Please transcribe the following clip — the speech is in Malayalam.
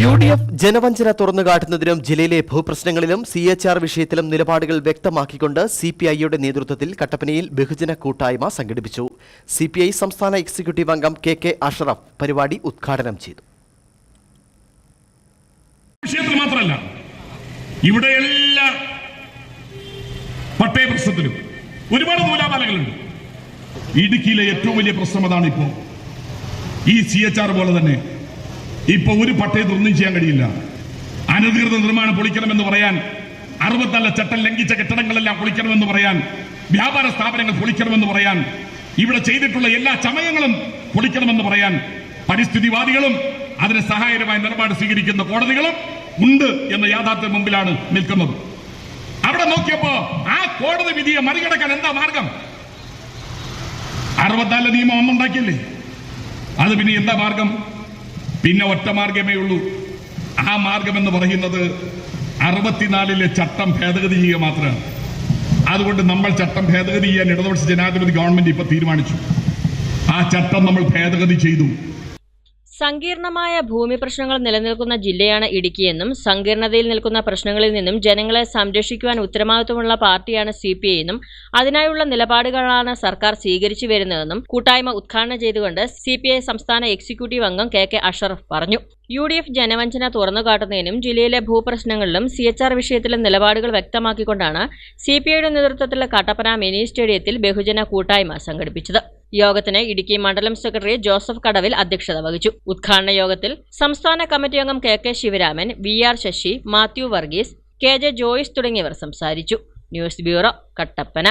UDF ജനവഞ്ചന തുറന്നുകാട്ടുന്നതിനും ജില്ലയിലെ ഭൂപ്രശ്നങ്ങളിലും CHR വിഷയത്തിലും നിലപാടുകൾ വ്യക്തമാക്കിക്കൊണ്ട് CPIയുടെ നേതൃത്വത്തിൽ കട്ടപ്പനയിൽ ബഹുജന കൂട്ടായ്മ സംഘടിപ്പിച്ചു. CPI സംസ്ഥാന എക്സിക്യൂട്ടീവ് അംഗം KK അഷറഫ് പരിപാടി ഉദ്ഘാടനം ചെയ്തു. വിഷയത്തിൽ മാത്രമല്ല, ഇവിടെ എല്ലാ പട്ടയ പ്രശ്നത്തിലും ഒരുപാട് നൂലാമാലകളുണ്ട്. ഇടുക്കിയിലെ ഏറ്റവും വലിയ പ്രശ്നം അതാണ്. ഇപ്പോൾ ഈ CHR പോലെ തന്നെ ഇപ്പൊ ഒരു പട്ടയത്തിൽ ഒന്നും ചെയ്യാൻ കഴിയില്ല. അനധികൃത നിർമ്മാണം പൊളിക്കണമെന്ന് പറയാൻ, 64 ചട്ടം ലംഘിച്ച കെട്ടിടങ്ങളെല്ലാം പൊളിക്കണമെന്ന് പറയാൻ, വ്യാപാര സ്ഥാപനങ്ങൾ പൊളിക്കണമെന്ന് പറയാൻ, ഇവിടെ ചെയ്തിട്ടുള്ള എല്ലാ ചമയങ്ങളും പൊളിക്കണമെന്ന് പറയാൻ പരിസ്ഥിതിവാദികളും അതിന് സഹായകരമായ നിലപാട് സ്വീകരിക്കുന്ന കോടതികളും ഉണ്ട് എന്ന യാഥാർത്ഥ്യം മുമ്പിലാണ് നിൽക്കുന്നത്. അവിടെ നോക്കിയപ്പോ ആ കോടതി വിധിയെ മറികടക്കാൻ എന്താ മാർഗം? 64 നിയമം ഒന്നുണ്ടാക്കിയല്ലേ, അത് പിന്നെ എന്താ മാർഗം? പിന്നെ ഒറ്റ മാർഗമേ ഉള്ളൂ. ആ മാർഗം എന്ന് പറയുന്നത് 64 ചട്ടം ഭേദഗതി ചെയ്യുക മാത്രമാണ്. അതുകൊണ്ട് നമ്മൾ ചട്ടം ഭേദഗതി ചെയ്യാൻ ഇടതുപക്ഷ ജനാധിപത്യ ഗവൺമെന്റ് ഇപ്പൊ തീരുമാനിച്ചു. ആ ചട്ടം നമ്മൾ ഭേദഗതി ചെയ്തു. സങ്കീർണമായ ഭൂമി പ്രശ്നങ്ങൾ നിലനിൽക്കുന്ന ജില്ലയാണ് ഇടുക്കിയെന്നും സങ്കീർണതയിൽ നിൽക്കുന്ന പ്രശ്നങ്ങളിൽ നിന്നും ജനങ്ങളെ സംരക്ഷിക്കുവാൻ ഉത്തരവാദിത്വമുള്ള പാർട്ടിയാണ് CPI എന്നും അതിനായുള്ള നിലപാടുകളാണ് സർക്കാർ സ്വീകരിച്ചു വരുന്നതെന്നും കൂട്ടായ്മ ഉദ്ഘാടനം ചെയ്തുകൊണ്ട് CPI സംസ്ഥാന എക്സിക്യൂട്ടീവ് അംഗം KK അഷറഫ് പറഞ്ഞു. UDF ജനവഞ്ചന തുറന്നുകാട്ടുന്നതിനും ജില്ലയിലെ ഭൂപ്രശ്നങ്ങളിലും CHR വിഷയത്തിലും നിലപാടുകൾ വ്യക്തമാക്കിക്കൊണ്ടാണ് CPIയുടെ നേതൃത്വത്തിൽ കട്ടപ്പന മിനി സ്റ്റേഡിയത്തിൽ ബഹുജന കൂട്ടായ്മ സംഘടിപ്പിച്ചത്. യോഗത്തിന് ഇടുക്കി മണ്ഡലം സെക്രട്ടറി ജോസഫ് കടവിൽ അധ്യക്ഷത വഹിച്ചു. ഉദ്ഘാടന യോഗത്തിൽ സംസ്ഥാന കമ്മിറ്റി അംഗം KK Sivaraman, VR Sasi, Mathew Varghese, KJ Joyce തുടങ്ങിയവർ സംസാരിച്ചു. News bureau, Kattappana.